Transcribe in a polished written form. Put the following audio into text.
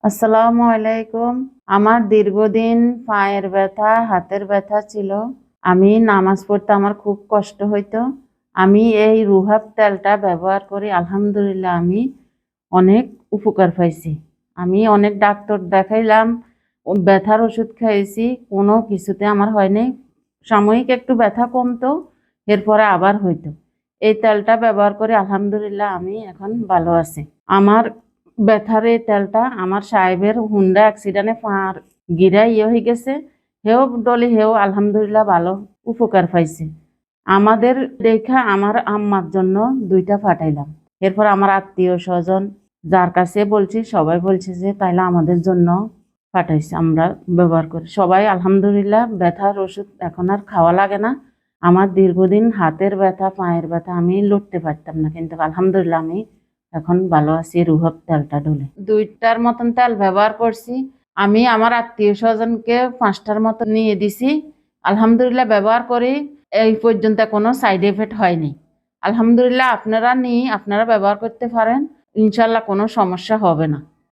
আসসালামু আলাইকুম। আমার দীর্ঘদিন পায়ের ব্যথা, হাতের ব্যথা ছিল। আমি নামাজ পড়তে আমার খুব কষ্ট হইতো। আমি এই রুহাব তেলটা ব্যবহার করি। আলহামদুলিল্লাহ আমি অনেক উপকার পাইছি। আমি অনেক ডাক্তার দেখাইলাম, ব্যথার ওষুধ খাইছি, কোনো কিছুতে আমার হয় নাই। সাময়িক একটু ব্যথা কমতো, এরপরে আবার হইতো। এই তেলটা ব্যবহার করে আলহামদুলিল্লাহ আমি এখন ভালো আছি। আমার ব্যথার এই তেলটা আমার সাহেবের হুন্ডা অ্যাক্সিডেন্টে পার গিরা হয়ে গেছে। হেও আলহামদুলিল্লাহ ভালো উপকার পাইছে। আমাদের দেখা আমার আম্মার জন্য 2টা পাঠাইলাম। এরপর আমার আত্মীয় স্বজন যার কাছে বলছি সবাই বলছে যে তাইলে আমাদের জন্য পাঠাইছে, আমরা ব্যবহার করি। সবাই আলহামদুলিল্লাহ ব্যথার ওষুধ এখন আর খাওয়া লাগে না। আমার দীর্ঘদিন হাতের ব্যথা, পায়ের ব্যথা, আমি লড়তে পারতাম না, কিন্তু আলহামদুলিল্লাহ আমি এখন ভালো আছি রুহব তেলটা ঢলে। 2টার মতন তেল ব্যবহার করছি। আমি আমার আত্মীয় স্বজনকে 5টার মতো নিয়ে দিছি। আলহামদুলিল্লাহ ব্যবহার করি, এই পর্যন্ত কোনো সাইড এফেক্ট হয়নি। আলহামদুলিল্লাহ আপনারা ব্যবহার করতে পারেন, ইনশাল্লাহ কোনো সমস্যা হবে না।